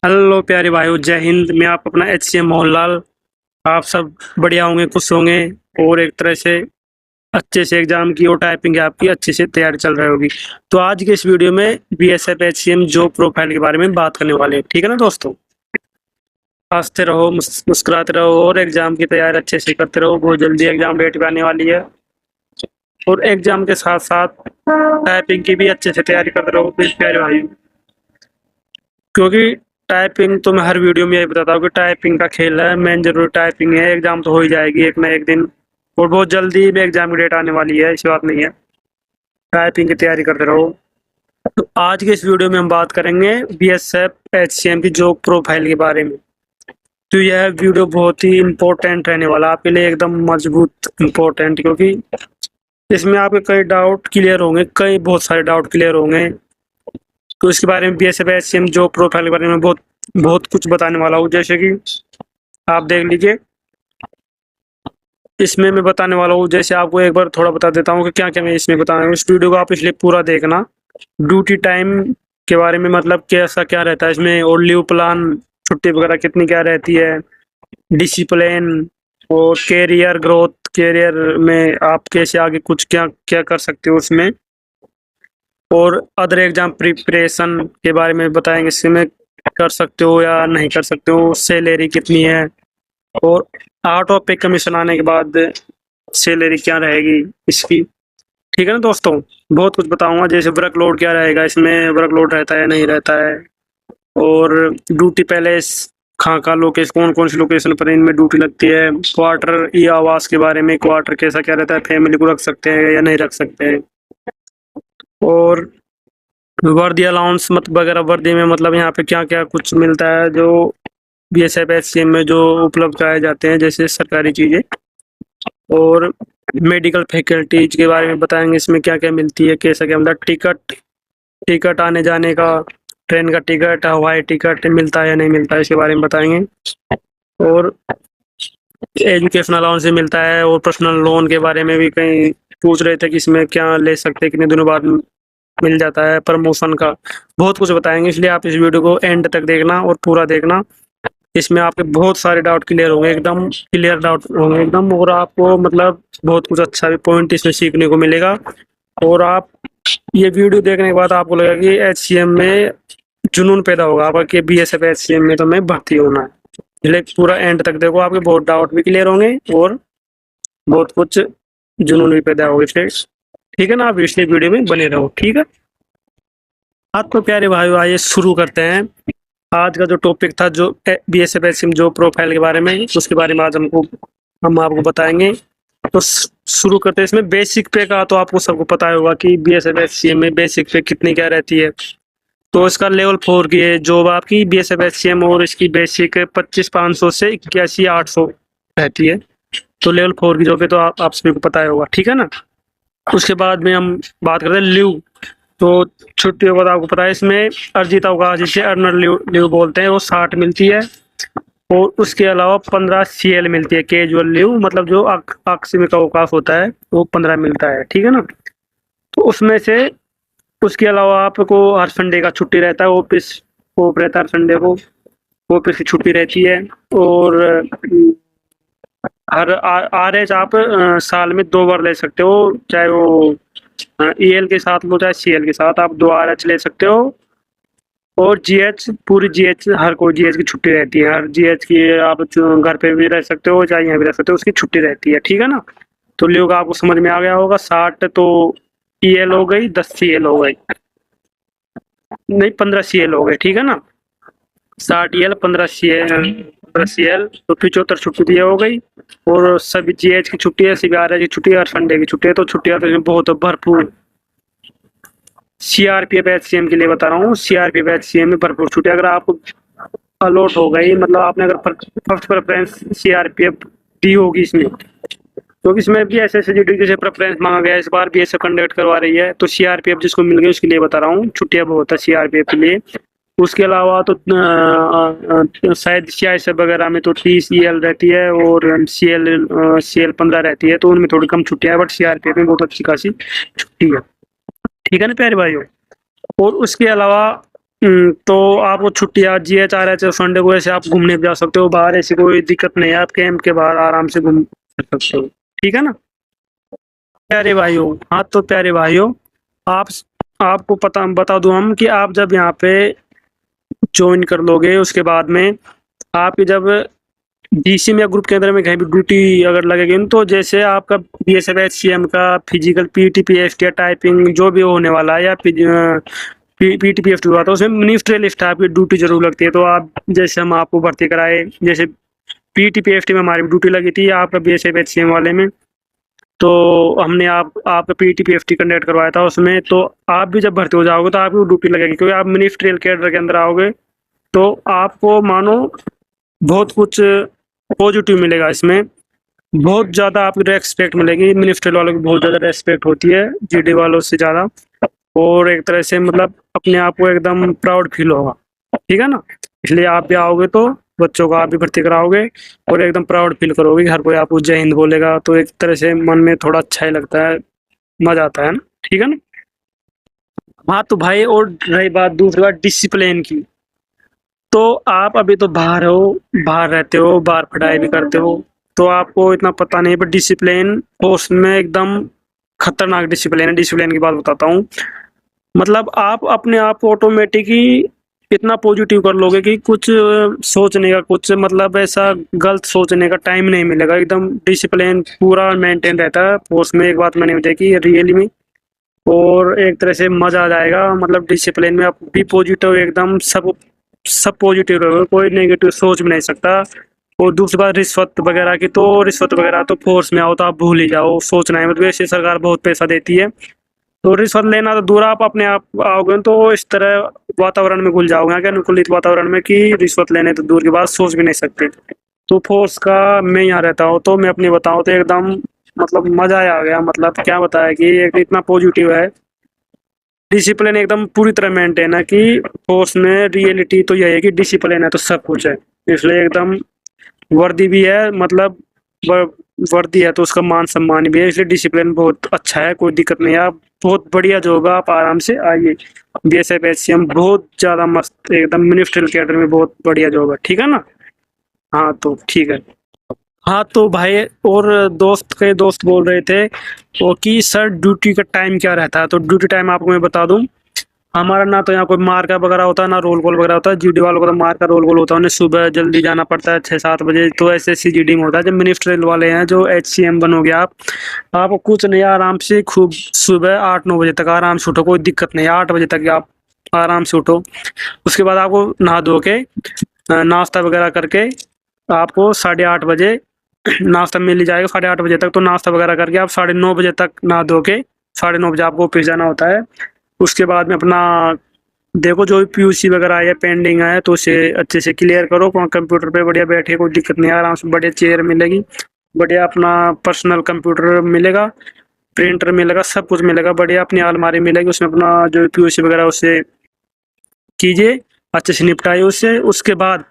Hello प्यारे भाइयों, जय हिंद। मैं आप अपना HCM मोहनलाल। आप सब बढ़िया होंगे, खुश होंगे और एक तरह से अच्छे से एग्जाम की और टाइपिंग की आपकी अच्छे से तैयारी चल रही होगी। तो आज के इस वीडियो में BSF HCM जॉब प्रोफाइल के बारे में बात करने वाले हैं। ठीक है ना दोस्तों? हंसते रहो, मुस्कुराते रहो और एग्जाम की तैयारी अच्छे से करते रहो। बहुत जल्दी एग्जाम डेट भी आने वाली है और एग्जाम के साथ साथ टाइपिंग की भी अच्छे से तैयारी करते रहो मेरे प्यारे भाई। क्योंकि टाइपिंग तो मैं हर वीडियो में यही बताता हूँ कि टाइपिंग का खेल है, मेन जरूरी टाइपिंग है। एग्जाम तो हो ही जाएगी एक ना एक दिन और बहुत जल्दी भी एग्जाम की डेट आने वाली है, ऐसी बात नहीं है। टाइपिंग की तैयारी करते रहो। तो आज के इस वीडियो में हम बात करेंगे BSF HCM की जॉब प्रोफाइल के बारे में। तो यह वीडियो बहुत ही इम्पोर्टेंट रहने वाला है आपके लिए, एकदम मजबूत इम्पोर्टेंट, क्योंकि इसमें आपके कई डाउट क्लियर होंगे, कई बहुत सारे डाउट क्लियर होंगे। तो इसके बारे में BSF HCM जॉब प्रोफाइल के बारे में बहुत बहुत कुछ बताने वाला हूँ। जैसे कि आप देख लीजिए, इसमें मैं बताने वाला हूँ। जैसे आपको एक बार थोड़ा बता देता हूँ कि क्या क्या मैं इसमें बताना हूँ। इस वीडियो को आप इसलिए पूरा देखना। ड्यूटी टाइम के बारे में, मतलब कैसा क्या रहता है इसमें, और लीव प्लान, छुट्टी वगैरह कितनी क्या रहती है, डिसिप्लिन और कैरियर ग्रोथ, कैरियर में आप कैसे आगे कुछ क्या क्या कर सकते हो उसमें, और अदर एग्जाम प्रिपरेशन के बारे में बताएंगे। इसमें कर सकते हो या नहीं कर सकते हो, सैलरी कितनी है, और आउट ऑफ पे कमीशन आने के बाद सैलरी क्या रहेगी इसकी। ठीक है ना दोस्तों? बहुत कुछ बताऊंगा। जैसे वर्कलोड क्या रहेगा इसमें, वर्कलोड रहता है नहीं रहता है, और ड्यूटी पैलेस कहाँ का लोकेशन, कौन कौन सी लोकेशन पर इनमें ड्यूटी लगती है, क्वार्टर या आवास के बारे में, क्वार्टर कैसा क्या रहता है, फैमिली को रख सकते हैं या नहीं रख सकते हैं, और वर्दी अलाउंस मत वगैरह, वर्दी में मतलब यहाँ पे क्या क्या कुछ मिलता है जो BSF HCM में जो उपलब्ध कराए जाते हैं, जैसे सरकारी चीज़ें, और मेडिकल फैकल्टीज के बारे में बताएंगे। इसमें क्या क्या मिलती है, कैसा क्या, मतलब टिकट, टिकट आने जाने का, ट्रेन का टिकट, हवाई टिकट मिलता है या नहीं मिलता है, इसके बारे में बताएंगे। और एजुकेशन अलाउंस भी मिलता है, और पर्सनल लोन के बारे में भी कहीं पूछ रहे थे कि इसमें क्या ले सकते हैं, कितने दिनों बाद मिल जाता है, प्रमोशन का बहुत कुछ बताएंगे। इसलिए आप इस वीडियो को एंड तक देखना और पूरा देखना। इसमें आपके बहुत सारे डाउट क्लियर होंगे, एकदम क्लियर डाउट होंगे एकदम, और आपको मतलब बहुत कुछ अच्छा भी पॉइंट इसमें सीखने को मिलेगा। और आप ये वीडियो देखने के बाद आपको लगेगा कि HCM में जुनून पैदा होगा आपका कि BSF HCM में तो मैं भर्ती होना है। इसलिए पूरा एंड तक देखो, आपके बहुत डाउट भी क्लियर होंगे और बहुत कुछ जुनून भी पैदा होगा इसलिए। ठीक है ना? आप इसलिए वीडियो में बने रहो। ठीक है? हाँ तो प्यारे भाइयों, आइए शुरू करते हैं। आज का जो टॉपिक था, जो BSF HCM जो प्रोफाइल के बारे में, उसके बारे में आज हम आपको बताएंगे। तो शुरू करते हैं। इसमें बेसिक पे का तो आपको सबको पता होगा कि BSF HCM में बेसिक पे कितनी क्या रहती है। तो इसका लेवल 4 की है जॉब आपकी BSF HCM, और इसकी बेसिक 25,500 से 81,800 रहती है। तो लेवल 4 की जॉब है, तो आप सभी को पता होगा। ठीक है ना? उसके बाद में हम बात करते हैं लीव। तो छुट्टियों का तो आपको पता है, इसमें अर्जित अवकाश जिसे अर्नर लीव बोलते हैं, वो 60 मिलती है। और उसके अलावा 15 CL मिलती है, कैजुअल लीव, मतलब जो आकस्मिक अवकाश होता है वो 15 मिलता है। ठीक है ना? तो उसमें से, उसके अलावा आपको हर संडे का छुट्टी रहता है, ऑफिस ऑफ रहता है, हर संडे को ऑफिस की छुट्टी रहती है। और हर RH आप साल में 2 बार ले सकते हो, चाहे वो EL के साथ लो चाहे CL के साथ, आप 2 RH ले सकते हो। और GH, पूरी GH, हर कोई GH की छुट्टी रहती है, हर GH की आप घर पे भी रह सकते हो चाहे यहाँ भी रह सकते हो, उसकी छुट्टी रहती है। ठीक है ना? तो लीव का आपको समझ में आ गया होगा। 60 तो EL हो गई, 10 CL हो गई, नहीं 15 CL हो गए। ठीक है ना? 60 EL, 15 CL, तो 75 छुट्टी दी हो गई। और सभी GH की छुट्टी है, CBR की छुट्टी है, हर संडे की छुट्टी है। तो छुट्टियां तो बहुत भरपूर। CRPF HCM के लिए बता रहा हूँ, CRPF HCM में भरपूर छुट्टी अगर आपको अलॉट हो गई, मतलब आपने अगर फर्स्ट प्रेफरेंस CRPF दी होगी इसमें, तो इसमें भी SSGD से प्रेफरेंस मांगा गया, इस बार भी ऐसे कंडक्ट करवा रही है। तो CRPF जिसको मिल गई उसके लिए बता रहा हूँ, छुट्टियां बहुत है CRPF के लिए। उसके अलावा तो शायद CISF वगैरह में तो 30 EL रहती है, और CL 15 रहती है, तो उनमें थोड़ी कम छुट्टियां है, बट CRPF में बहुत अच्छी खासी छुट्टी है। ठीक है ना प्यारे भाइयों? और उसके अलावा तो आपको छुट्टी आज GH RH संडे को ऐसे आप घूमने भी जा सकते हो बाहर, ऐसी कोई दिक्कत नहीं है, आप कैंप के बाहर आराम से घूम सकते हो। ठीक है ना प्यारे भाइयों। हाँ तो प्यारे भाइयों, आप आपको पता बता दूं हम कि आप जब यहाँ पे ज्वाइन कर लोगे, उसके बाद में आपकी जब डीसी में या ग्रुप के अंदर में कहीं भी ड्यूटी अगर लगेगी न, तो जैसे आपका BSF HCM का फिजिकल PT PST या टाइपिंग जो भी होने वाला है, या PT PFT हुआ, तो उसमें मिनिस्ट्रियल स्टाफ की ड्यूटी जरूर लगती है। तो आप जैसे हम आपको भर्ती कराए, जैसे PT PFT में हमारी ड्यूटी लगी थी, आपका BSF HCM वाले में, तो हमने आपका PT PFT कंडक्ट करवाया था उसमें। तो आप भी जब भर्ती हो जाओगे तो आपकी ड्यूटी लगेगी, क्योंकि आप मिनिस्ट्रियल कैडर के अंदर आओगे, तो आपको मानो बहुत कुछ पॉजिटिव मिलेगा इसमें, बहुत ज़्यादा आपकी रेस्पेक्ट मिलेगी। मिनिस्ट्रियल वालों की बहुत ज़्यादा रेस्पेक्ट होती है GD वालों से ज़्यादा, और एक तरह से मतलब अपने आप को एकदम प्राउड फील होगा। ठीक है ना, इसलिए आप भी आओगे तो बच्चों को आप भी भर्ती कराओगे, और एकदम प्राउड फील करोगे कि हर कोई आपको जय हिंद बोलेगा, तो एक तरह से मन में थोड़ा अच्छा ही लगता है, मजा आता है ना। ठीक है ना। हाँ तो भाई, और रही बात दूसरी बात डिसिप्लिन की, तो आप अभी तो बाहर हो, बाहर रहते हो, बाहर पढ़ाई भी करते हो, तो आपको इतना पता नहीं, पर डिसिप्लिन फोर्स में एकदम खतरनाक डिसिप्लिन है। डिसिप्लिन की बात बताता हूँ, मतलब आप अपने आप को ऑटोमेटिक ही इतना पॉजिटिव कर लोगे कि कुछ सोचने का, कुछ मतलब ऐसा गलत सोचने का टाइम नहीं मिलेगा। एकदम डिसिप्लिन पूरा मेंटेन रहता है फोर्स में, एक बात मैंने देखी रियली में, और एक तरह से मजा आ जाएगा। मतलब डिसिप्लिन में आप भी पॉजिटिव एकदम, सब पॉजिटिव रहोगे, कोई नेगेटिव सोच भी नहीं सकता। और दूसरी बात रिश्वत वगैरह की, तो रिश्वत वगैरह तो फोर्स में आओ तो आप भूल ही जाओ, सोचना है मतलब। वैसे सरकार बहुत पैसा देती है, तो रिश्वत लेना तो दूर, आप अपने आप आओगे तो इस तरह वातावरण में घुल जाओगे, क्या अनुकूलित वातावरण में, कि रिश्वत लेने तो दूर की बात, सोच भी नहीं सकते। तो फोर्स का मैं यहाँ रहता हूँ, तो मैं अपनी बताऊँ तो एकदम मतलब मजा आ गया। मतलब क्या बताया कि एक इतना पॉजिटिव है, डिसिप्लिन एकदम पूरी तरह मेंटेन है, कि फोर्स में रियलिटी तो यही है कि डिसिप्लिन है तो सब कुछ है। इसलिए एकदम वर्दी भी है, मतलब वर्दी है तो उसका मान सम्मान भी है, इसलिए डिसिप्लिन बहुत अच्छा है, कोई दिक्कत नहीं है। आप बहुत बढ़िया जॉब है, आप आराम से आइए। BSF HCM बहुत ज़्यादा मस्त, एकदम मिनिस्ट्रियल कैडर में बहुत बढ़िया जॉब है। ठीक है ना। हाँ तो ठीक है। हाँ तो भाई, और दोस्त बोल रहे थे वो कि सर ड्यूटी का टाइम क्या रहता है, तो ड्यूटी टाइम आपको मैं बता दूं। हमारा ना तो यहाँ कोई मार्का वगैरह होता है, ना रोल कॉल वगैरह होता है। GD वालों को तो मार्का रोल कॉल होता है, उन्हें सुबह जल्दी जाना पड़ता है 6-7 बजे, तो ऐसे CGD में होता है। जब मिनिस्ट्रियल वाले हैं, जो HCM बनोगे आप, आपको कुछ नहीं, आराम से खूब सुबह 8-9 बजे तक आराम से उठो, कोई दिक्कत नहीं है। 8 बजे तक आप आराम से उठो, उसके बाद आपको नहा धो के नाश्ता वगैरह करके, आपको 8:30 बजे नाश्ता मिल ही जाएगा। 8:30 बजे तक तो नाश्ता वगैरह करके आप 9:30 बजे तक नहा धो के 9:30 बजे आपको ऑफिस जाना होता है। उसके बाद में अपना देखो जो भी PUC वगैरह है पेंडिंग है, तो उसे अच्छे से क्लियर करो। कंप्यूटर पे बढ़िया बैठे, कोई दिक्कत नहीं है, आराम से बढ़िया चेयर मिलेगी, बढ़िया अपना पर्सनल कंप्यूटर मिलेगा, प्रिंटर मिलेगा, सब कुछ मिलेगा, बढ़िया अपनी अलमारी मिलेगी, उसमें अपना जो PUC वगैरह उसे कीजिए, अच्छे से निपटाइए उससे। उसके बाद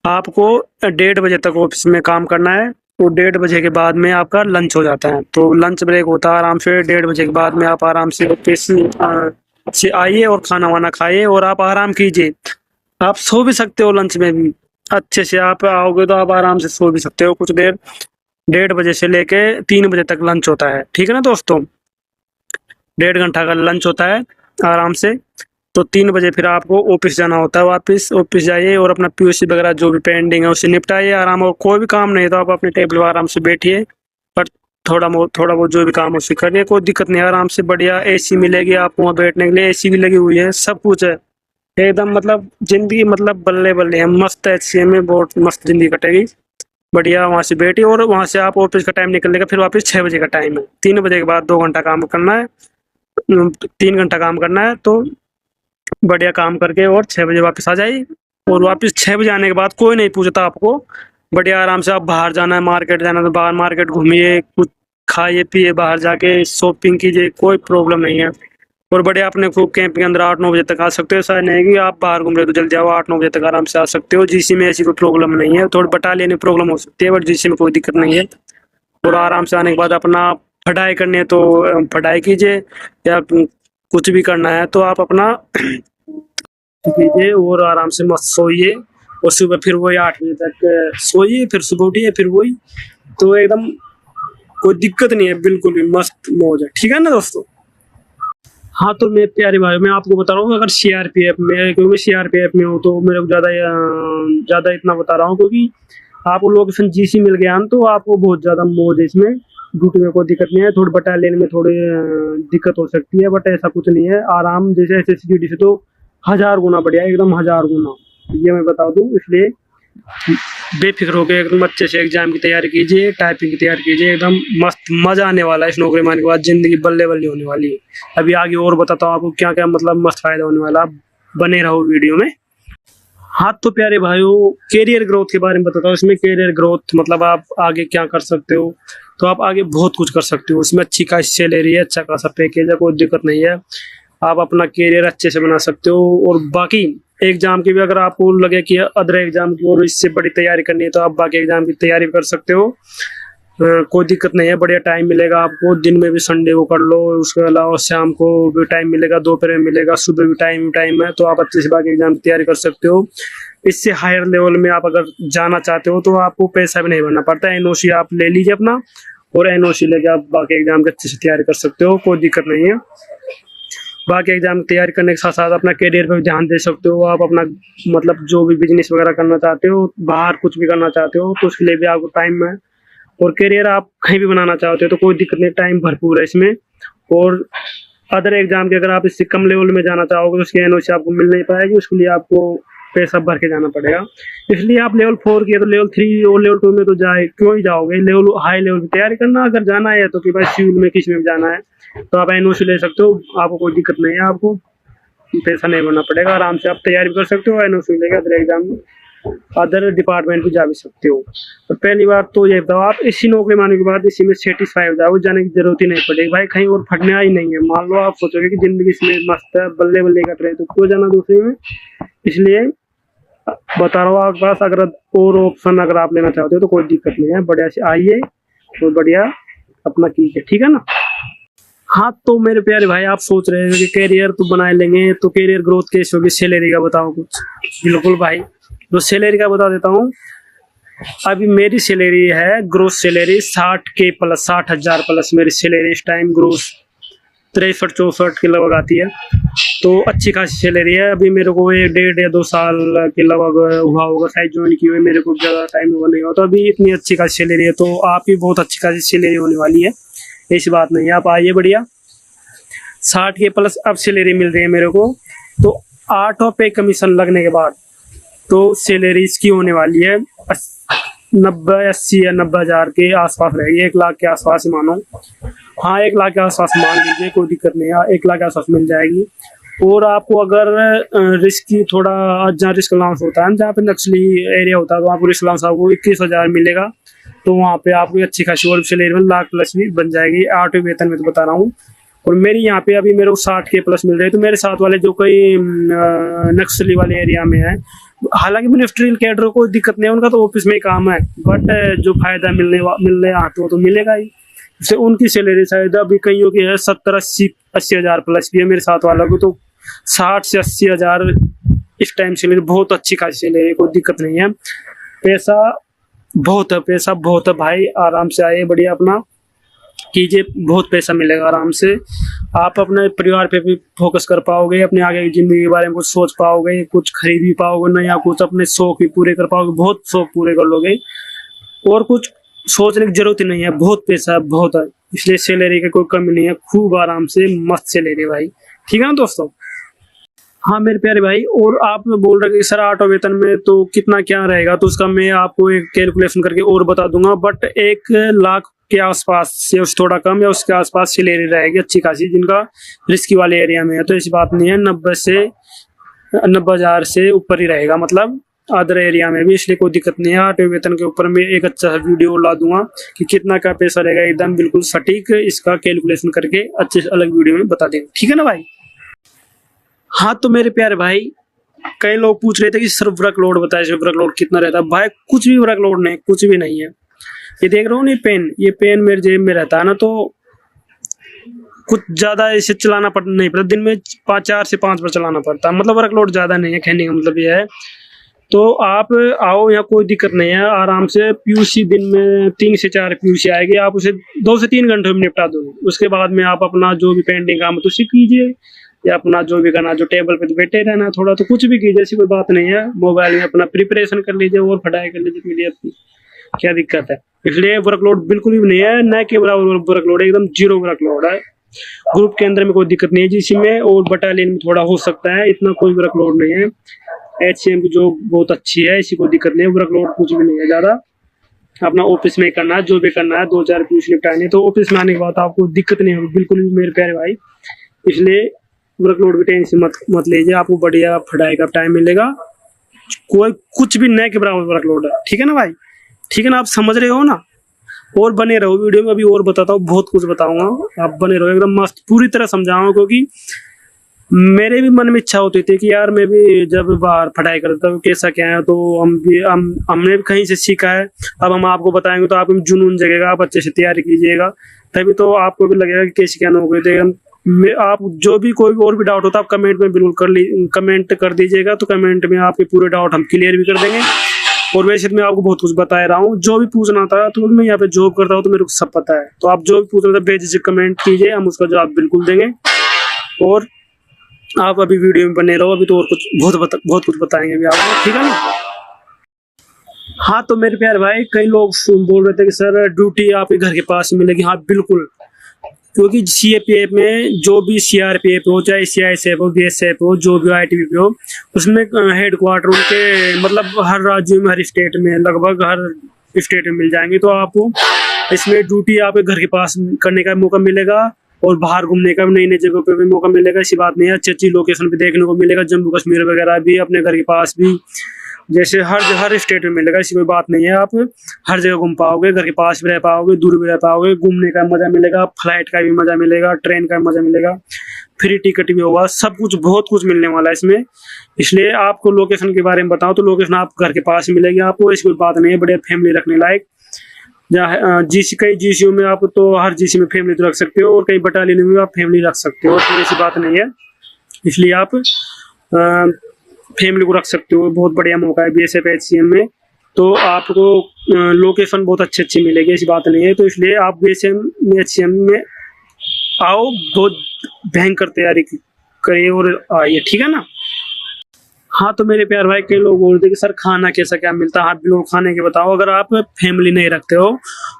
आपको 1:30 बजे तक ऑफिस में काम करना है, तो 1:30 बजे के बाद में आपका लंच हो जाता है, तो लंच ब्रेक होता है आराम से। 1:30 बजे के बाद में आप आराम से ऑफिस से आइए और खाना वाना खाइए और आप आराम कीजिए। आप सो भी सकते हो लंच में भी, अच्छे से आप आओगे तो आप आराम से सो भी सकते हो कुछ देर। 1:30 बजे से लेके 3 बजे तक लंच होता है। ठीक है ना दोस्तों, 1.5 घंटा का लंच होता है आराम से। तो 3 बजे फिर आपको ऑफिस जाना होता है, वापस ऑफिस जाइए और अपना PUC वगैरह जो भी पेंडिंग है उसे निपटाइए आराम। और कोई भी काम नहीं तो आप अपने टेबल पर आराम से बैठिए, पर थोड़ा बहुत जो भी काम है उसे करिए, कोई दिक्कत नहीं है। आराम से बढ़िया AC मिलेगी आपको वहाँ बैठने के लिए, AC भी लगी हुई है, सब कुछ है एकदम। मतलब जिंदगी मतलब बल्ले बल्ले है, मस्त है। HCM में बहुत मस्त जिंदगी कटेगी, बढ़िया। वहाँ से बैठिए और वहाँ से आप ऑफिस का टाइम निकलने का फिर वापस 6 बजे का टाइम है। 3 बजे के बाद 2 घंटा काम करना है, 3 घंटा काम करना है, तो बढ़िया काम करके और 6 बजे वापस आ जाइए। और वापस 6 बजे आने के बाद कोई नहीं पूछता आपको, बढ़िया आराम से आप बाहर जाना है, मार्केट जाना है तो बाहर मार्केट घूमिए, कुछ खाइए पिए, बाहर जाके शॉपिंग कीजिए, कोई प्रॉब्लम नहीं है। और बढ़िया अपने खूब कैंप के अंदर 8-9 बजे तक आ सकते हो। ऐसा नहीं कि आप बाहर घूम रहे हो तो जल्दी आओ, 8-9 बजे तक आराम से आ सकते हो। GC में ऐसी कोई प्रॉब्लम नहीं है, थोड़ी बटालियन में प्रॉब्लम हो सकती है, बट GC में कोई दिक्कत नहीं है। और आराम से आने के बाद अपना पढ़ाई करनी है तो पढ़ाई कीजिए, या कुछ भी करना है तो आप अपना कीजिए और आराम से मस्त सोइए, और सुबह फिर वही 8 बजे तक सोइए, फिर सुबह उठिए, फिर वही। तो एकदम कोई दिक्कत नहीं है, बिल्कुल भी मस्त मौज है, ठीक है ना दोस्तों। हाँ तो मेरे प्यारे भाई, मैं आपको बता रहा हूँ, अगर सीआरपीएफ में, क्योंकि मैं सीआरपीएफ में हूँ तो मेरे को ज़्यादा इतना बता रहा हूँ, क्योंकि आपको लोकेशन जीसी मिल गया ना, तो आपको बहुत ज़्यादा मौज है इसमें। ड्यूटी में कोई दिक्कत नहीं है, थोड़ी बटालियन में थोड़ी दिक्कत हो सकती है, बट ऐसा कुछ नहीं है। आराम जैसे एसएसजी से तो 1000 गुना बढ़िया, एकदम 1000 गुना, ये मैं बता दूँ। इसलिए बेफिक्र होकर एकदम अच्छे से एग्जाम की तैयारी कीजिए, टाइपिंग की तैयारी कीजिए, एकदम मस्त मजा आने वाला है इस नौकरी मारने के बाद, जिंदगी बल्ले बल्ले होने वाली है। अभी आगे और बताता हूँ आपको क्या क्या मतलब मस्त फायदा होने वाला, आप बने रहो वीडियो में। हाँ तो प्यारे भाइयों, कैरियर ग्रोथ के बारे में बताता हूँ। इसमें कैरियर ग्रोथ मतलब आप आगे क्या कर सकते हो, तो आप आगे बहुत कुछ कर सकते हो। इसमें अच्छी खासी सैलरी है, अच्छा खासा पैकेज है, कोई दिक्कत नहीं है। आप अपना कैरियर अच्छे से बना सकते हो। और बाकी एग्जाम की भी अगर आपको लगे कि अदर एग्जाम की और इससे बड़ी तैयारी करनी है, तो आप बाकी एग्जाम की तैयारी कर सकते हो। कोई दिक्कत नहीं है, बढ़िया टाइम मिलेगा आपको। दिन में भी संडे को कर लो, उसके अलावा शाम को भी टाइम मिलेगा, दोपहर में मिलेगा, सुबह भी टाइम है, तो आप अच्छे से बाकी एग्जाम की तैयारी कर सकते हो। इससे हायर लेवल में आप अगर जाना चाहते हो तो आपको पैसा भी नहीं भरना पड़ता। एनओसी आप ले लीजिए अपना, और एनओसी लेके आप बाकी एग्जाम की अच्छे से तैयारी कर सकते हो, कोई दिक्कत नहीं है। बाकी एग्जाम की तैयारी करने के साथ साथ अपना करियर पर भी ध्यान दे सकते हो। आप अपना मतलब जो भी बिजनेस वगैरह करना चाहते हो, बाहर कुछ भी करना चाहते हो, तो उसके लिए भी आपको टाइम है। और करियर आप कहीं भी बनाना चाहते हो तो कोई दिक्कत नहीं, टाइम भरपूर है इसमें। और अदर एग्जाम के अगर आप इससे कम लेवल में जाना चाहोगे तो उसकी एनओसी आपको मिल नहीं पाएगी, उसके लिए आपको पैसा भर के जाना पड़ेगा। इसलिए आप लेवल 4 किया तो लेवल 3 और लेवल 2 में तो जाए क्यों ही जाओगे, लेवल हाई लेवल की तैयारी करना अगर जाना है तो कि भाई सिविल में किसी में भी जाना है तो आप एनओसी ले सकते हो, आपको कोई दिक्कत नहीं है, आपको पैसा नहीं भरना पड़ेगा, आराम से आप तैयारी भी कर सकते हो। एनओसी लेके अदर एग्जाम में अदर डिपार्टमेंट भी जा भी सकते हो। तो पहली बात तो ये बताओ, आप इसी नौकरी मानने के बाद इसी में सेटिस्फाई हो जाओ, जाने की जरूरत ही नहीं पड़ेगी भाई, कहीं और फटना ही नहीं है। मान लो आप सोचोगे कि जिंदगी इसमें मस्त है, बल्ले बल्ले कट रहे, तो क्यों जाना दूसरी में। इसलिए बता रहा हूँ आपके पास अगर और ऑप्शन अगर आप लेना चाहते हो तो कोई दिक्कत नहीं है, बढ़िया से आइए और बढ़िया अपना कीजिए, ठीक है ना। हाँ तो मेरे प्यारे भाई, आप सोच रहे हैं कि कैरियर तो बना लेंगे, तो कैरियर ग्रोथ कैसे होगी, सैलरी का बताओ कुछ। बिल्कुल भाई, तो सैलरी का बता देता हूँ। अभी मेरी सैलरी है gross salary 60K plus, 60,000 plus मेरी सैलरी इस टाइम ग्रोस 63-64 के लगभग आती है। तो अच्छी खासी सैलरी है। अभी मेरे को 1 डेढ़ या 2 साल के लगभग हुआ होगा शायद ज्वाइन किए हुए, मेरे को ज़्यादा टाइम हुआ नहीं होता। तो अभी इतनी अच्छी खासी सैलरी है, तो आपकी बहुत अच्छी खासी सैलरी होने वाली है, ऐसी बात नहीं है। आप आइए बढ़िया, 60K प्लस अब सैलरी मिल रही है मेरे को। तो 8 पे कमीशन लगने के बाद तो सैलरी इसकी होने वाली है 90, 80 या 90,000 के आसपास रहेगी, 1 लाख के आसपास मानो। हाँ 1 लाख के आसपास मान लीजिए, कोई दिक्कत नहीं है, 1 लाख के आसपास मिल जाएगी। और आपको अगर रिस्क की थोड़ा, जहाँ रिस्क अलाउंस होता है, जहाँ पे नक्सली एरिया होता है, तो आपको रिस्क अलाउंस आपको 21,000 मिलेगा। तो वहाँ पे आपको अच्छी खासी और सैलरी में लाख प्लस भी बन जाएगी 8वें वेतन में, तो बता रहा हूँ। और मेरी यहाँ पे अभी मेरे को 60K प्लस मिल रही है। तो मेरे साथ वाले जो कोई नक्सली वाले एरिया में है, हालांकि मिनिस्ट्रियल कैडर को दिक्कत नहीं है, उनका तो ऑफिस में ही काम है, बट जो फायदा मिलने आते हो तो मिलेगा ही। जैसे उनकी सैलरी शायद अभी कईयों की है 70-80 हज़ार प्लस भी है, मेरे साथ वालों को तो 60 से 80 हज़ार इस टाइम सैलरी, बहुत अच्छी खासी सैलरी, कोई दिक्कत नहीं है। पैसा बहुत है, पैसा बहुत है भाई, आराम से आइए बढ़िया अपना कीजिए, बहुत पैसा मिलेगा आराम से। आप अपने परिवार पे भी फोकस कर पाओगे, अपने आगे की जिंदगी के बारे में कुछ सोच पाओगे, कुछ खरीद भी पाओगे नया, कुछ अपने शौक भी पूरे कर पाओगे, बहुत शौक पूरे कर लोगे। और कुछ सोचने की जरूरत ही नहीं है, बहुत पैसा है, बहुत है। इसलिए सैलरी की कोई कमी नहीं है, खूब आराम से मस्त सैलरी भाई, ठीक है ना दोस्तों। हाँ मेरे प्यारे भाई, और आप बोल रहे कि सर 8 वेतन में तो कितना क्या रहेगा, तो उसका मैं आपको एक कैलकुलेशन करके और बता दूंगा। बट 1 लाख के आसपास से उस थोड़ा कम या उसके आसपास सैलरी रहेगी अच्छी खासी, जिनका रिस्की वाले एरिया में है। तो ऐसी बात नहीं है, 90,000 से ऊपर ही रहेगा, मतलब अदर एरिया में भी। इसलिए कोई दिक्कत नहीं है। 8वें वेतन के ऊपर मैं एक अच्छा वीडियो ला दूंगा कि कितना का पैसा रहेगा, एकदम बिल्कुल सटीक इसका कैलकुलेशन करके अच्छे से अलग वीडियो में बता देंगे, ठीक है ना भाई। हाँ तो मेरे प्यारे भाई, कई लोग पूछ रहे थे कि सर वर्कलोड बताए, वर्कलोड कितना रहता है। भाई कुछ भी वर्कलोड नहीं, कुछ भी नहीं है। ये देख रहा हूँ नहीं पेन, ये पेन मेरे जेब में रहता है ना, तो कुछ ज्यादा इसे चलाना नहीं पड़ता, दिन में 4 से 5 बार चलाना पड़ता है, मतलब वर्कलोड ज्यादा नहीं है, कहने का मतलब ये है। तो आप आओ, यहाँ कोई दिक्कत नहीं है, आराम से पीयूसी दिन में 3 से 4 पीयूसी आएगी, आप उसे 2 से 3 घंटे में निपटा दोगे। उसके बाद में आप अपना जो भी पेंडिंग काम है तो उसे कीजिए, या अपना जो भी करना, जो टेबल पे तो बैठे रहना थोड़ा, तो कुछ भी कीजिए, ऐसी कोई बात नहीं है। मोबाइल में अपना प्रिपरेशन कर लीजिए और पढ़ाई कर लीजिए पीडीएफ की, क्या दिक्कत है। इसलिए वर्कलोड बिल्कुल भी नहीं है, न के बराबर वर्कलोड है, एकदम जीरो वर्कलोड है। ग्रुप के अंदर में कोई दिक्कत नहीं है जिसी में, और बटालियन में थोड़ा हो सकता है, इतना कोई वर्कलोड नहीं है। HCM की जो बहुत अच्छी है, इसी को दिक्कत नहीं है, वर्कलोड कुछ भी नहीं है ज्यादा। अपना ऑफिस में करना है, जो भी करना है, 2-4 पीस निपटाने, तो ऑफिस में आने के बाद आपको दिक्कत नहीं होगी बिल्कुल भी मेरे प्यारे भाई। इसलिए वर्कलोड की टेंशन मत लीजिए, आपको बढ़िया पढ़ाई का टाइम मिलेगा, कोई कुछ भी नए के बराबर वर्कलोड है, ठीक है ना भाई, ठीक है ना, आप समझ रहे हो ना। और बने रहो वीडियो में, अभी और बताता हूँ, बहुत कुछ बताऊंगा, आप बने रहो, एकदम मस्त पूरी तरह समझाऊंगा, क्योंकि मेरे भी मन में इच्छा होती थी कि यार मैं भी जब बाहर पढ़ाई करता हूँ कैसा क्या है, तो हमने भी कहीं से सीखा है, अब हम आपको बताएंगे तो आप जुनून जगेगा, आप अच्छे से तैयारी कीजिएगा, तभी तो आपको भी लगेगा कि कैसे क्या नौकरी देगा। आप जो भी कोई और भी डाउट होता है आप कमेंट में बिल्कुल कमेंट कर दीजिएगा, तो कमेंट में आपके पूरे डाउट हम क्लियर भी कर देंगे। और वैसे मैं आपको बहुत कुछ बता रहा हूँ, जो भी पूछना था, तो मैं यहाँ पे जॉब करता हूँ तो मेरे को सब पता है, तो आप जो भी पूछना था बेझिझक कमेंट कीजिए, हम उसका जवाब बिल्कुल देंगे। और आप अभी वीडियो में बने रहो, अभी तो और कुछ बहुत कुछ बताएंगे अभी आपको, ठीक है ना। हाँ तो मेरे प्यारे भाई, कई लोग बोल रहे थे कि सर ड्यूटी आपके घर के पास मिलेगी, हाँ बिल्कुल, क्योंकि CAPF में जो भी CRPF हो, चाहे CISF हो, BSF हो, जो भी ITBP हो, उसमें हेडक्वार्टर उनके मतलब हर राज्य में, हर स्टेट में, लगभग हर स्टेट में मिल जाएंगे, तो आपको इसमें ड्यूटी आपके घर के पास करने का मौका मिलेगा, और बाहर घूमने का नई नई जगहों पे भी मौका मिलेगा, ऐसी बात नहीं है, अच्छी अच्छी लोकेशन पे देखने को मिलेगा, जम्मू कश्मीर वगैरह भी अपने घर के पास भी, जैसे हर स्टेट में मिलेगा, ऐसी कोई बात नहीं है। आप हर जगह घूम पाओगे, घर के पास भी रह पाओगे, दूर भी रह पाओगे, घूमने का मजा मिलेगा, फ्लाइट का भी मजा मिलेगा, ट्रेन का भी मजा मिलेगा, फ्री टिकट भी होगा, सब कुछ बहुत कुछ मिलने वाला है इसमें। इसलिए आपको लोकेशन के बारे में बताओ तो लोकेशन आपको घर के पास मिलेगी, आपको ऐसी कोई बात नहीं है, बढ़िया फैमिली रखने लायक। जहाँ कई GCU में आप तो हर GC में फैमिली तो रख सकते हो, और कई बटालियन में आप फैमिली रख सकते हो, तो ऐसी बात नहीं है, इसलिए आप फैमिली को रख सकते हो। बहुत बढ़िया मौका है BSF HCM में, तो आपको लोकेशन बहुत अच्छी मिलेगी, ऐसी बात नहीं है। तो इसलिए आप BSF HCM में आओ, बहुत भयंकर तैयारी करिए और आइए, ठीक है ना। हाँ तो मेरे प्यार भाई, कई लोग बोलते कि सर खाना कैसा क्या मिलता है, हाँ बिल्कुल खाने के बताओ। अगर आप फैमिली नहीं रखते हो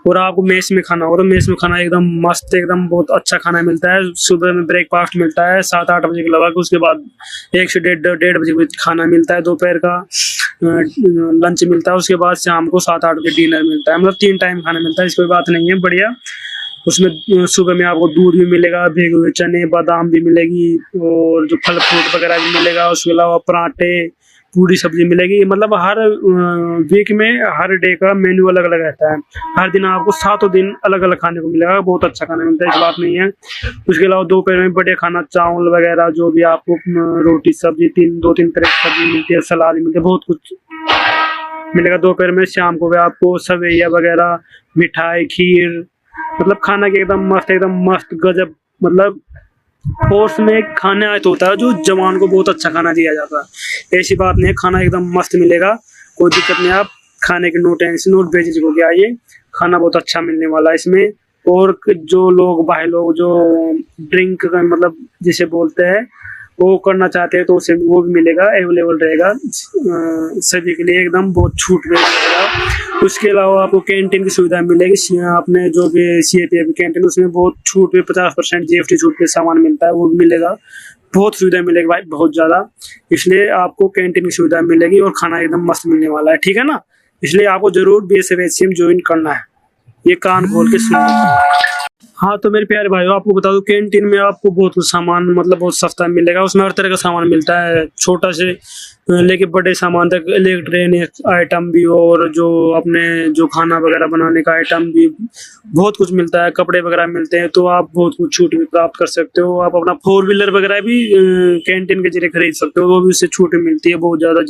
और आपको मेस में खाना हो, तो मेस में खाना एकदम मस्त, एकदम बहुत अच्छा खाना मिलता है। सुबह में ब्रेकफास्ट मिलता है 7-8 बजे के लगभग, उसके बाद 1 से 1:30 बजे खाना मिलता है, दोपहर का लंच मिलता है, उसके बाद शाम को 7-8 बजे डिनर मिलता है, मतलब 3 टाइम खाना मिलता है, इस कोई बात नहीं है, बढ़िया। उसमें सुबह में आपको दूध भी मिलेगा, भीगे हुए चने, बादाम भी मिलेगी, और जो फल फ्रूट वगैरह भी मिलेगा, उसके अलावा पराठे, पूरी सब्जी मिलेगी। मतलब हर वीक में हर डे का मेन्यू अलग अलग रहता है, हर दिन आपको 7 दिन अलग अलग खाने को मिलेगा, बहुत अच्छा खाना मिलता है, इस बात नहीं है। उसके अलावा दोपहर में बढ़िया खाना, चावल वगैरह जो भी आपको, रोटी सब्जी 2-3 तरह की सब्जी मिलती है, सलाद मिलती है, बहुत कुछ मिलेगा दोपहर में। शाम को भी आपको सवैया वगैरह, मिठाई, खीर, मतलब खाना के एकदम मस्त गजब, मतलब फोर्स में खाने आया तो होता है जो जवान को बहुत अच्छा खाना दिया जाता है, ऐसी बात नहीं है, खाना एकदम मस्त मिलेगा, कोई दिक्कत नहीं। आप खाने के नो टेंशन और बेझिझक होके आइए, खाना बहुत अच्छा मिलने वाला है इसमें। और जो लोग भाई लोग जो ड्रिंक मतलब जिसे बोलते हैं वो करना चाहते हैं, तो उसे वो भी मिलेगा, अवेलेबल रहेगा सभी के लिए, एकदम बहुत छूट मिलेगा। उसके अलावा आपको कैंटीन की सुविधा मिलेगी, आपने जो भी CAPF कैंटीन, उसमें बहुत छूट पे 50% GST छूट पे सामान मिलता है, वो भी मिलेगा, बहुत सुविधा मिलेगी भाई, बहुत ज़्यादा। इसलिए आपको कैंटीन की सुविधा मिलेगी और खाना एकदम मस्त मिलने वाला है, ठीक है ना। इसलिए आपको जरूर BSF HCM ज्वाइन करना है, ये कान खोल के सुनो। हाँ तो मेरे प्यारे भाइयों, आपको बता दूं कैंटीन में आपको बहुत कुछ सामान मतलब बहुत सस्ता मिलेगा, उसमें हर तरह का सामान मिलता है, छोटा से लेके बड़े सामान तक, इलेक्ट्रॉनिक आइटम भी, और जो अपने जो खाना वगैरह बनाने का आइटम भी, बहुत कुछ मिलता है, कपड़े वगैरह मिलते हैं, तो आप बहुत कुछ छूट भी प्राप्त कर सकते हो। आप अपना 4 व्हीलर वगैरह भी कैंटीन के जरिए खरीद सकते हो, वो भी उससे छूट मिलती है, बहुत ज़्यादा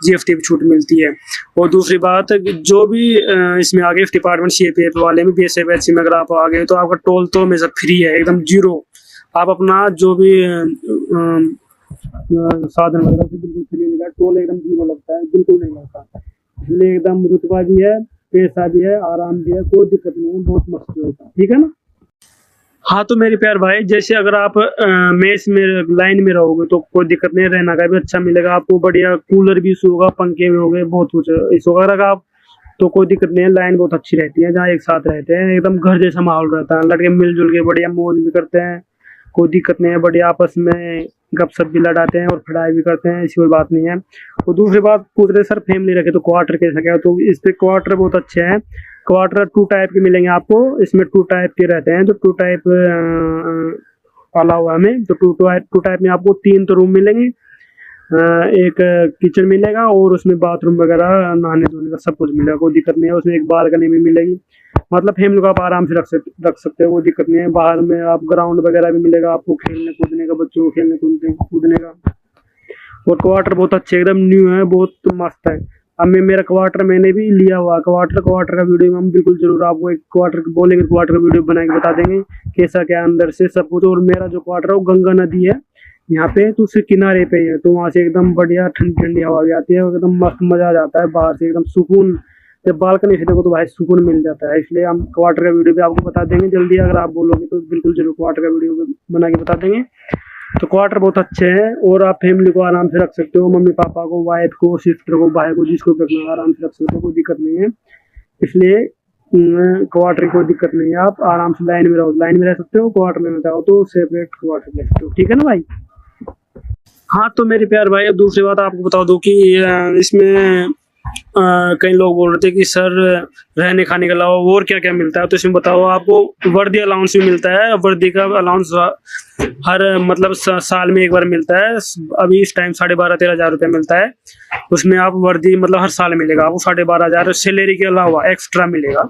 GST भी छूट मिलती है। और दूसरी बात, जो भी इसमें आगे डिपार्टमेंट CAPF वाले में BSF HCM में अगर आप आ गए तो आपका टोल तो हमेशा फ्री है, एकदम जीरो। आप अपना जो भी साधन वगैरह से बिल्कुल फ्री मिलेगा, टोल एकदम जीरो लगता है, बिल्कुल नहीं लगता। इसलिए एकदम रुतबा भी है, पैसा भी है, आराम भी है, कोई दिक्कत नहीं है, बहुत मस्त होता है, ठीक है ना। हाँ तो मेरे प्यार भाई, जैसे अगर आप मेस में लाइन में रहोगे तो कोई दिक्कत नहीं, रहना का भी अच्छा मिलेगा आपको, बढ़िया कूलर भी इशू होगा, पंखे भी होंगे, बहुत कुछ इशू होगा। अगर आप तो कोई दिक्कत नहीं है, लाइन बहुत अच्छी रहती है, जहाँ एक साथ रहते हैं एकदम घर जैसा माहौल रहता है, लड़के मिलजुल के बढ़िया मौज भी करते हैं, कोई दिक्कत नहीं है, बढ़िया आपस में गपशप भी लड़ाते हैं और पढ़ाई भी करते हैं, ऐसी कोई बात नहीं है। और दूसरी बात पूछ रहे सर फैमिली रखे तो क्वार्टर कैसा क्या, तो इस पे क्वार्टर बहुत अच्छे हैं। क्वार्टर 2 टाइप के मिलेंगे आपको, इसमें 2 टाइप के रहते हैं, तो 2 टाइप अलावा में, तो 2 टाइप में आपको 3 तो रूम मिलेंगे, एक किचन मिलेगा और उसमें बाथरूम वगैरह नहाने धोने का सब कुछ मिलेगा, कोई दिक्कत नहीं है। उसमें एक बालकनी भी मिलेगी, मतलब फैमिली को आप आराम से रख सकते हो, कोई दिक्कत नहीं है। बाहर में आप ग्राउंड वगैरह भी मिलेगा आपको, खेलने कूदने का, बच्चों को खेलने कूदने का। और क्वार्टर बहुत अच्छे एकदम न्यू है, बहुत मस्त है। अब मेरा क्वार्टर मैंने भी लिया हुआ, क्वार्टर का वीडियो हम बिल्कुल जरूर आपको एक क्वार्टर बोलेंगे, क्वार्टर का वीडियो बना के बता देंगे कैसा क्या अंदर से सब कुछ। और मेरा जो क्वार्टर है वो गंगा नदी है यहाँ पे, तो उसके किनारे पे है, तो वहाँ से एकदम बढ़िया ठंडी ठंडी हवा भी आती है, एकदम मस्त मजा आ जाता है, बाहर से एकदम सुकून। जब बालकनी से देखो तो भाई सुकून मिल जाता है। इसलिए हम क्वार्टर का वीडियो भी आपको बता देंगे जल्दी, अगर आप बोलोगे तो बिल्कुल जरूर क्वार्टर का वीडियो बना के बता देंगे। तो क्वार्टर बहुत अच्छे हैं और आप फैमिली को आराम से रख सकते हो, मम्मी पापा को, वाइफ को, सिस्टर को, भाई को, जिसको रखना आराम से रख सकते हो, कोई दिक्कत नहीं है। इसलिए क्वार्टर की कोई दिक्कत नहीं है, आप आराम से लाइन में रहो, लाइन में रह सकते हो। क्वार्टर लेना चाहो तो सेपरेट क्वार्टर ले सकते हो, ठीक है ना भाई। हाँ तो मेरे प्यार भाई, अब दूसरी बात आपको बता दूं कि इसमें कई लोग बोल रहे थे कि सर रहने खाने के अलावा और क्या क्या मिलता है, तो इसमें बताओ। आपको वर्दी अलाउंस भी मिलता है, वर्दी का अलाउंस हर मतलब साल में एक बार मिलता है। अभी इस टाइम 12,500-13 हज़ार रुपये मिलता है, उसमें आप वर्दी मतलब हर साल मिलेगा आपको 12,500 सैलरी के अलावा एक्स्ट्रा मिलेगा।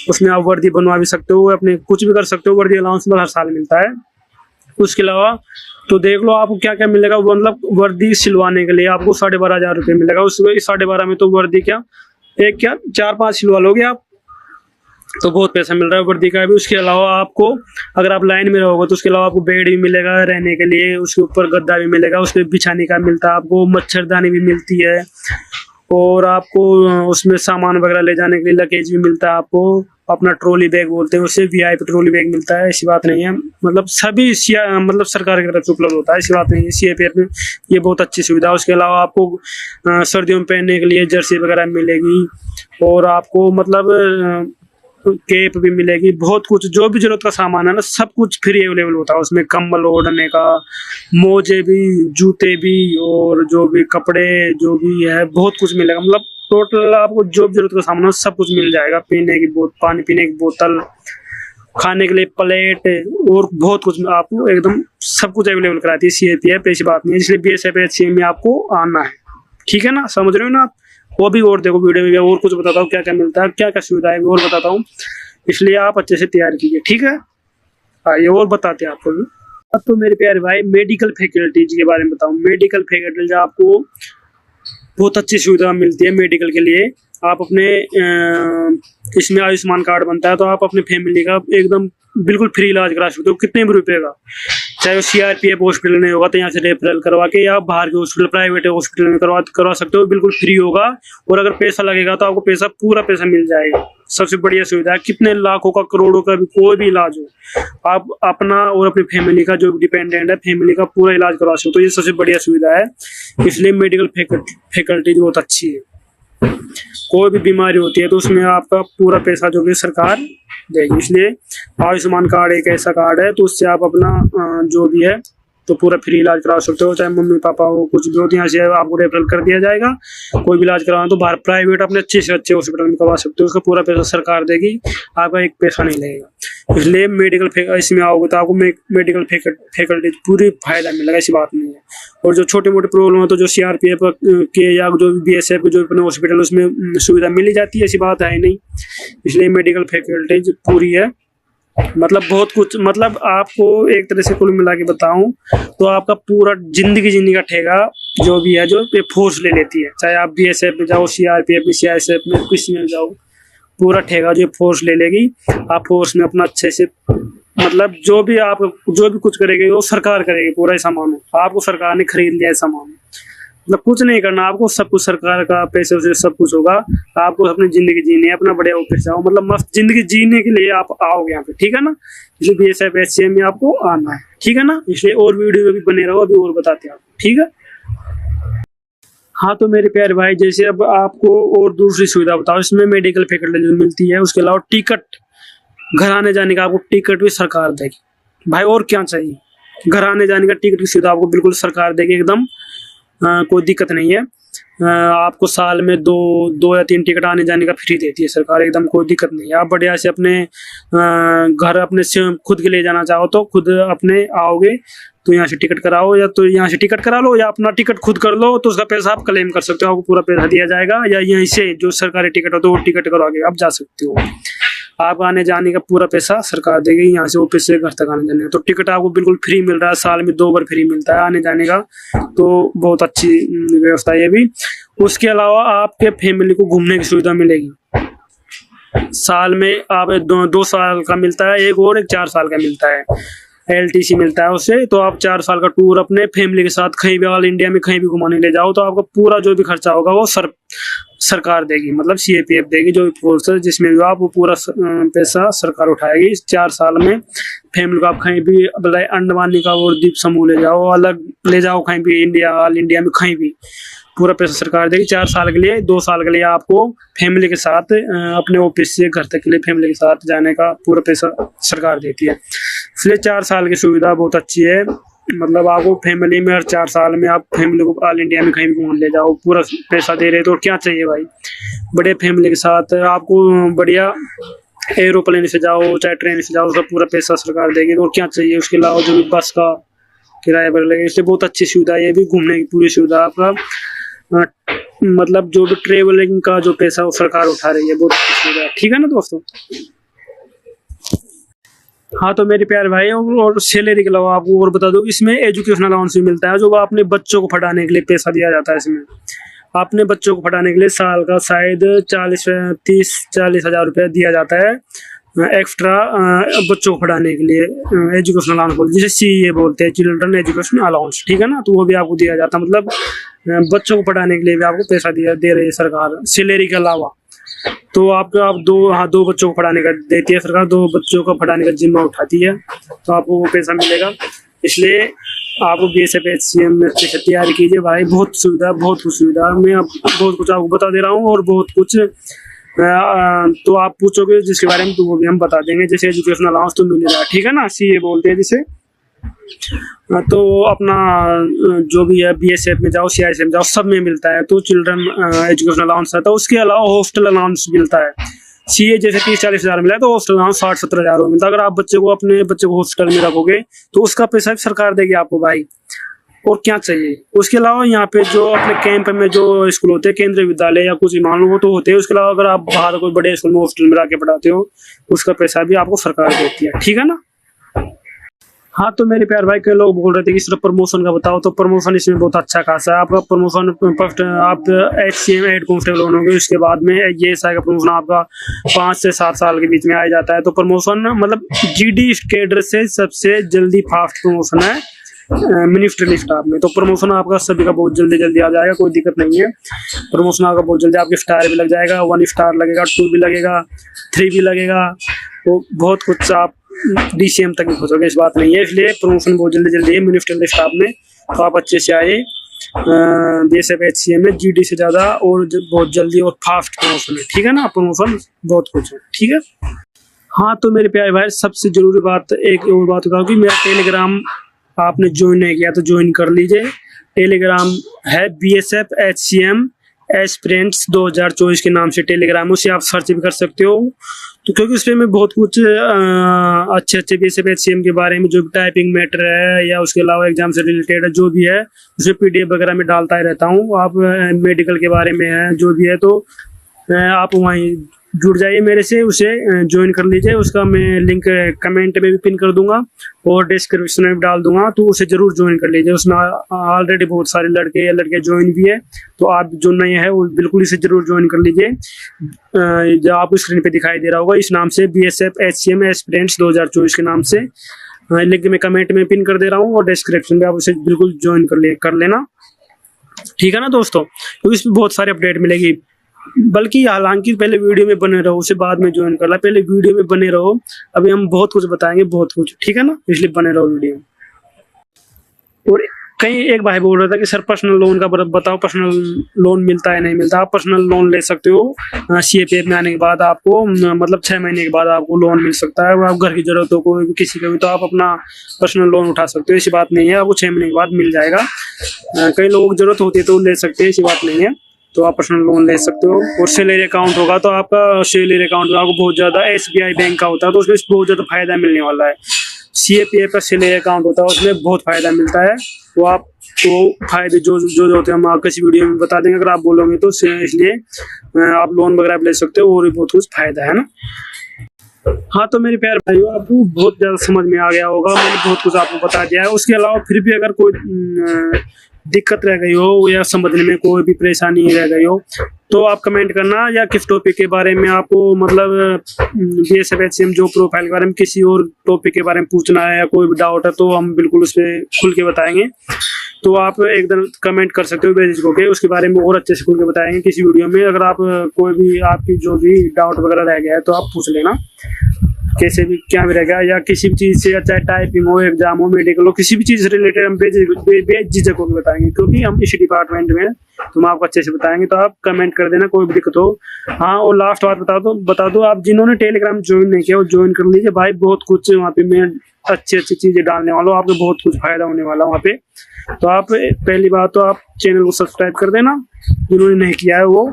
उसमें आप वर्दी बनवा भी सकते हो, अपने कुछ भी कर सकते हो, वर्दी अलाउंस में हर साल मिलता है। उसके अलावा तो देख लो आपको क्या क्या मिलेगा, मतलब वर्दी सिलवाने के लिए आपको 12,500 रुपये मिलेगा। उसमें 12,500 में तो वर्दी क्या एक क्या 4-5 सिलवा लोगे आप, तो बहुत पैसा मिल रहा है वर्दी का भी। उसके अलावा आपको अगर आप लाइन में रहोगे तो उसके अलावा आपको बेड भी मिलेगा रहने के लिए, उसके ऊपर गद्दा भी मिलेगा, उस पर बिछाने का मिलता है आपको, मच्छरदानी भी मिलती है, और आपको उसमें सामान वगैरह ले जाने के लिए लगेज भी मिलता है आपको, अपना ट्रॉली बैग बोलते हैं उसे, वीआईपी ट्रॉली बैग मिलता है। ऐसी बात नहीं है, मतलब सभी मतलब सरकार की तरफ से उपलब्ध होता है, ऐसी बात नहीं है। सीएपीएफ में ये बहुत अच्छी सुविधा है। उसके अलावा आपको सर्दियों में पहनने के लिए जर्सी वगैरह मिलेगी, और आपको मतलब केप भी मिलेगी, बहुत कुछ जो भी जरूरत का सामान है ना सब कुछ फ्री अवेलेबल होता है उसमें। कंबल ओढ़ने का, मोजे भी, जूते भी, और जो भी कपड़े जो भी है बहुत कुछ मिलेगा। मतलब टोटल आपको जो भी जरूरत का सामान है सब कुछ मिल जाएगा। पीने की पानी पीने की बोतल, खाने के लिए प्लेट, और बहुत कुछ आपको एकदम सब कुछ अवेलेबल कराती है सीएपीएफ, ऐसी बात नहीं है। इसलिए बीएसएफ में आपको आना है, ठीक है ना, समझ रहे हो ना आप। वो भी और देखो वीडियो में, और कुछ बताता हूँ क्या क्या मिलता है, क्या क्या सुविधा है और बताता हूँ, इसलिए आप अच्छे से तैयार कीजिए, ठीक है। ये और बताते हैं आपको भी। अब तो मेरे प्यारे भाई मेडिकल फैकल्टीज के बारे में बताऊँ। मेडिकल फैकल्टीज आपको बहुत अच्छी सुविधा मिलती है मेडिकल के लिए। आप अपने इसमें आयुष्मान कार्ड बनता है, तो आप अपने फैमिली का एकदम बिल्कुल फ्री इलाज करा सकते हो, कितने भी रुपए का। चाहे वो सीआरपीएफ हॉस्पिटल में होगा तो यहाँ से रेफरल करवा के, या बाहर के हॉस्पिटल, प्राइवेट हॉस्पिटल में करवा सकते हो, बिल्कुल फ्री होगा। और अगर पैसा लगेगा तो आपको पूरा पैसा मिल जाएगा। सबसे बढ़िया सुविधा है, कितने लाखों का, करोड़ों का भी कोई भी इलाज हो, आप अपना और अपनी फैमिली का जो डिपेंडेंट है, फैमिली का पूरा इलाज करवा सकते हो। ये सबसे बढ़िया सुविधा है, इसलिए मेडिकल फैकल्टी बहुत अच्छी है। कोई भी बीमारी होती है तो उसमें आपका पूरा पैसा जो कि सरकार देगी। इसलिए आयुष्मान कार्ड एक ऐसा कार्ड है, तो उससे आप अपना जो भी है तो पूरा फ्री इलाज करा सकते हो। चाहे मम्मी पापा हो, कुछ भी हो, तो यहाँ से आपको रेफरल कर दिया जाएगा। कोई भी इलाज करवाना तो बाहर प्राइवेट अपने अच्छे से अच्छे हॉस्पिटल में करवा सकते हो, उसका पूरा पैसा सरकार देगी, आपका एक पैसा नहीं लगेगा। इसलिए मेडिकल इसमें आओगे तो आपको मेडिकल फैकल्टी पूरी फायदा मिलेगा, ऐसी बात नहीं है। और जो छोटे मोटे प्रॉब्लम है तो जो सीआरपीएफ के या जो बीएसएफ के जो अपने हॉस्पिटल उसमें सुविधा मिल जाती है, ऐसी बात है नहीं। इसलिए मेडिकल फैकल्टी पूरी है, मतलब बहुत कुछ, मतलब आपको एक तरह से कुल मिला के बताऊं तो आपका पूरा जिंदगी जीने का ठेका जो भी है, जो फोर्स ले लेती है। चाहे आप बीएसएफ में जाओ, सीआरपीएफ में, सीआईएसएफ में, किसी में जाओ, पूरा ठेका जो फोर्स ले लेगी। आप फोर्स में अपना अच्छे से मतलब जो भी कुछ करेगी वो सरकार करेगी, पूरा ही सामान आपको सरकार ने खरीद लिया है सामान। मतलब कुछ नहीं करना आपको, सब कुछ सरकार का पैसे से सब कुछ होगा। आपको अपनी जिंदगी जीनी है, अपना बढ़िया ऑफिस जाओ, मतलब मस्त जिंदगी जीने के लिए आप आओगे यहाँ पे, ठीक है ना। इसलिए बीएसएफ एचसीएम में आपको आना है, ठीक है ना। इसलिए और वीडियो में भी बने रहो, अभी और बताते हैं आपको, ठीक है। हाँ तो मेरे प्यारे भाई, जैसे अब आपको और दूसरी सुविधा बताओ, इसमें मेडिकल फैसिलिटी मिलती है, उसके अलावा टिकट, घर आने जाने का आपको टिकट भी सरकार देगी भाई, और क्या चाहिए। घर आने जाने का टिकट की सुविधा आपको बिल्कुल सरकार देगी एकदम, कोई दिक्कत नहीं है। आपको साल में दो या 3 टिकट आने जाने का फ्री देती है सरकार, एकदम कोई दिक्कत नहीं है। आप बढ़िया से अपने घर अपने से खुद के ले जाना चाहो तो खुद अपने आओगे, तो यहाँ से टिकट कराओ, या तो यहाँ से टिकट करा लो या अपना टिकट खुद कर लो, तो उसका पैसा आप क्लेम कर सकते हो, आपको पूरा पैसा दिया जाएगा। या यहीं से जो सरकारी टिकट हो तो वो टिकट करवाके आप जा सकते हो। आप आने जाने का पूरा पैसा सरकार देगी, यहाँ से ऑफिस से घर तक आने जाने का। तो टिकट आपको बिल्कुल फ्री मिल रहा है, साल में 2 बार फ्री मिलता है आने जाने का, तो बहुत अच्छी व्यवस्था है ये भी। उसके अलावा आपके फैमिली को घूमने की सुविधा मिलेगी, साल में आप 2 साल का मिलता है एक, और एक 4 साल का मिलता है, एलटीसी मिलता है उससे। तो आप 4 साल का टूर अपने फैमिली के साथ कहीं भी ऑल इंडिया में कहीं भी घुमाने ले जाओ, तो आपका पूरा जो भी खर्चा होगा वो सरकार देगी, मतलब सीएपीएफ देगी, जो भी फोर्स है जिसमें भी आप, वो पूरा पैसा सरकार उठाएगी। इस 4 साल में फैमिली को आप कहीं भी, अंडमान निकोबार द्वीप समूह ले जाओ, अलग ले जाओ, कहीं भी इंडिया ऑल इंडिया में कहीं भी, पूरा पैसा सरकार देगी 4 साल के लिए। 2 साल के लिए आपको फैमिली के साथ अपने ऑफिस से घर तक के लिए फैमिली के साथ जाने का पूरा पैसा सरकार देती है। इसलिए 4 साल की सुविधा बहुत अच्छी है, मतलब आपको फैमिली में हर 4 साल में आप फैमिली को ऑल इंडिया में कहीं भी घूम ले जाओ, पूरा पैसा दे रहे, तो क्या चाहिए भाई। बढ़िया फैमिली के साथ आपको बढ़िया एरोप्लेन से जाओ चाहे ट्रेन से जाओ, उसका पूरा पैसा सरकार देगी, तो क्या चाहिए। उसके अलावा जो भी बस का किराया पर लगेगा, इसलिए बहुत अच्छी सुविधा है ये भी, घूमने की पूरी सुविधा आपका, मतलब जो भी ट्रेवलिंग का जो पैसा वो सरकार उठा रही है, बहुत अच्छी सुविधा है, ठीक है ना दोस्तों। हाँ तो मेरे प्यारे भाई, और सैलरी के अलावा आपको और बता दो, इसमें एजुकेशनल अलाउंस भी मिलता है, जो अपने बच्चों को पढ़ाने के लिए पैसा दिया जाता है। इसमें अपने बच्चों को पढ़ाने के लिए साल का शायद 30-40 हज़ार रुपया दिया जाता है एक्स्ट्रा, बच्चों को पढ़ाने के लिए एजुकेशनल अलाउंस, जिसे सीए बोलते हैं, चिल्ड्रन एजुकेशन अलाउंस, ठीक है ना। तो वो भी आपको दिया जाता है, मतलब बच्चों को पढ़ाने के लिए भी आपको पैसा दे रही है सरकार सैलरी के अलावा। तो आप 2 बच्चों को पढ़ाने का देती है सरकार, 2 बच्चों को पढ़ाने का जिम्मा उठाती है, तो आपको वो पैसा मिलेगा। इसलिए आपको बीएसएफ एचसीएम में अच्छे से तैयारी कीजिए भाई, बहुत सुविधा, बहुत कुछ सुविधा, मैं अब बहुत कुछ आपको बता दे रहा हूँ, और बहुत कुछ तो आप पूछोगे जिसके बारे में, तो वो भी हम बता देंगे। जैसे एजुकेशनल अलाउंस तो मिल रहा है, ठीक है ना, सीए बोलते हैं जिसे। तो अपना जो भी है बीएसएफ में जाओ, सीआईएसएफ में जाओ, सब में मिलता है। तो चिल्ड्रन एजुकेशन अलाउंस रहता है, उसके अलावा हॉस्टल अलाउंस मिलता है। सीए जैसे 30-40 हज़ार मिला है, तो हॉस्टल अलाउंस 60-70 हज़ार मिलता है। अगर आप अपने बच्चे को हॉस्टल में रखोगे तो उसका पैसा भी सरकार देगी आपको भाई, और क्या चाहिए। उसके अलावा यहाँ पे जो अपने कैंप में जो स्कूल होते हैं, केंद्रीय विद्यालय या कुछ मान लो, वो तो होते हैं। उसके अलावा अगर आप बाहर कोई बड़े स्कूल में हॉस्टल में रह के पढ़ाते हो, उसका पैसा भी आपको सरकार देती है, ठीक है ना। हाँ तो मेरे प्यार भाई, कई लोग बोल रहे थे कि सिर्फ प्रमोशन का बताओ, तो प्रमोशन इसमें बहुत अच्छा खासा है आपका। प्रमोशन फर्स्ट आप एचसीएम हेड कांस्टेबल बनोगे, उसके बाद में एएसआई का प्रमोशन आपका 5 से 7 साल के बीच में आ जाता है। तो प्रमोशन मतलब जीडी कैडर से सबसे जल्दी फास्ट प्रमोशन है मिनिस्ट्री स्टाफ में। तो प्रमोशन आपका सभी का बहुत जल्दी आ जाएगा, कोई दिक्कत नहीं है। प्रमोशन आपका बहुत जल्दी, आपके स्टार भी लग जाएगा, 1 स्टार लगेगा, 2 भी लगेगा, 3 भी लगेगा, तो बहुत कुछ आप डीसीएम तक भी पहुंचोगे, इस बात नहीं है। इसलिए प्रमोशन बहुत जल्दी है मिनिस्ट्रियल स्टाफ में, तो आप अच्छे से आए बीएसएफ एचसीएम में, जीडी से ज्यादा और बहुत जल्दी और फास्ट प्रमोशन है, ठीक है ना। प्रमोशन बहुत कुछ है, ठीक है। हाँ तो मेरे प्यारे भाई, सबसे जरूरी बात, एक और बात बताऊँ कि मेरा टेलीग्राम आपने ज्वाइन नहीं किया तो ज्वाइन कर लीजिए। टेलीग्राम है बीएसएफ एचसीएम एस्पिरेंट्स 2024 के नाम से टेलीग्राम, उसे आप सर्च भी कर सकते हो। तो क्योंकि उसमें मैं बहुत कुछ अच्छे बीएसएफ एचसीएम के बारे में, जो भी टाइपिंग मैटर है या उसके अलावा एग्जाम से रिलेटेड जो भी है, उसमें पीडीएफ वगैरह में डालता ही रहता हूँ। आप मेडिकल के बारे में है जो भी है, तो आप वहीं जुड़ जाइए मेरे से, उसे ज्वाइन कर लीजिए। उसका मैं लिंक कमेंट में भी पिन कर दूंगा और डिस्क्रिप्शन में भी डाल दूंगा, तो उसे जरूर ज्वाइन कर लीजिए। उसमें ऑलरेडी बहुत सारे लड़के या लड़कियां ज्वाइन भी है, तो आप जो नए हैं वो बिल्कुल इसे जरूर ज्वाइन कर लीजिए। जो आपको स्क्रीन पे दिखाई दे रहा होगा इस नाम से, BSF HCM एस्पिरेंट्स 2024 के नाम से। लिंक मैं कमेंट में पिन कर दे रहा हूँ और डिस्क्रिप्शन में आप उसे बिल्कुल ज्वाइन कर लेना, ठीक है ना दोस्तों। तो इसमें बहुत सारे अपडेट मिलेगी, बल्कि हालांकि पहले वीडियो में बने रहो, उसे बाद में ज्वाइन करना, पहले वीडियो में बने रहो। अभी हम बहुत कुछ बताएंगे, बहुत कुछ, ठीक है ना, इसलिए बने रहो वीडियो। और कहीं एक भाई बोल रहा था कि सर पर्सनल लोन का बताओ, पर्सनल लोन मिलता है नहीं मिलता। आप पर्सनल लोन ले सकते हो CAPF में आने के बाद, आपको मतलब 6 महीने के बाद आपको लोन मिल सकता है। आप घर की जरूरतों को किसी का भी, तो आप अपना पर्सनल लोन उठा सकते हो, ऐसी बात नहीं है। आपको 6 महीने के बाद मिल जाएगा। कई लोगों को जरूरत होती है तो ले सकते हैं, ऐसी बात नहीं है। तो आप पर्सनल लोन ले सकते हो। और सैलरी अकाउंट होगा तो आपका सैलरी अकाउंट में आपको बहुत ज़्यादा, SBI बैंक का होता है तो उसमें बहुत ज़्यादा फायदा मिलने वाला है। CAPF का सैलरी अकाउंट होता है, उसमें बहुत फायदा मिलता है। तो आप तो फायदे जो होते हैं हम आपको इस वीडियो में बता देंगे, अगर आप बोलोगे तो। इसलिए आप लोन वगैरह ले सकते हो और भी बहुत कुछ फायदा है ना। हाँ तो मेरे प्यारे भाइयों, आपको बहुत ज़्यादा समझ में आ गया होगा, मैंने बहुत कुछ आपको बता दिया है। उसके अलावा फिर भी अगर कोई दिक्कत रह गई हो या समझने में कोई भी परेशानी रह गई हो तो आप कमेंट करना, या किस टॉपिक के बारे में आपको मतलब BSF HCM जो प्रोफाइल के बारे में किसी और टॉपिक के बारे में पूछना है या कोई भी डाउट है तो हम बिल्कुल उस पर खुल के बताएंगे। तो आप एकदम कमेंट कर सकते हो बेझिझक होके, उसके बारे में और अच्छे से खुल के बताएंगे किसी वीडियो में। अगर आप कोई भी आपकी जो भी डाउट वगैरह रह गया है तो आप पूछ लेना, कैसे भी क्या भी रहेगा, या किसी भी चीज़ से, चाहे टाइपिंग हो, एग्जाम हो, मेडिकल हो, किसी भी चीज़ से रिलेटेड हम बेझिझक होकर बताएंगे, क्योंकि हम इसी डिपार्टमेंट में हैं तो हम आपको अच्छे से बताएंगे। तो आप कमेंट कर देना कोई भी दिक्कत हो। हाँ और लास्ट बात बता दो आप जिन्होंने टेलीग्राम ज्वाइन नहीं किया वो ज्वाइन कर लीजिए भाई, बहुत कुछ वहाँ पे मैं अच्छी चीज़ें डालने वाला हूँ, आपको बहुत कुछ फायदा होने वाला वहाँ पे। तो आप पहली बात तो आप चैनल को सब्सक्राइब कर देना जिन्होंने नहीं किया है वो,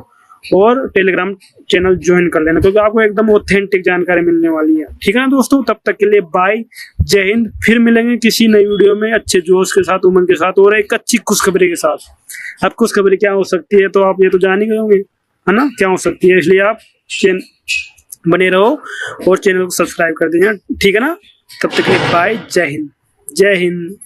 और टेलीग्राम चैनल ज्वाइन कर लेना, क्योंकि आपको एकदम ऑथेंटिक जानकारी मिलने वाली है, ठीक है ना दोस्तों। तब तक के लिए बाय, जय हिंद। फिर मिलेंगे किसी नई वीडियो में अच्छे जोश के साथ, उमंग के साथ और एक अच्छी खुशखबरी के साथ। अब खुशखबरी क्या हो सकती है तो आप ये तो जान ही गए होंगे, है ना, क्या हो सकती है। इसलिए आप बने रहो और चैनल को सब्सक्राइब कर दीजिए, ठीक है ना। तब तक के लिए बाय, जय हिंद, जय हिंद।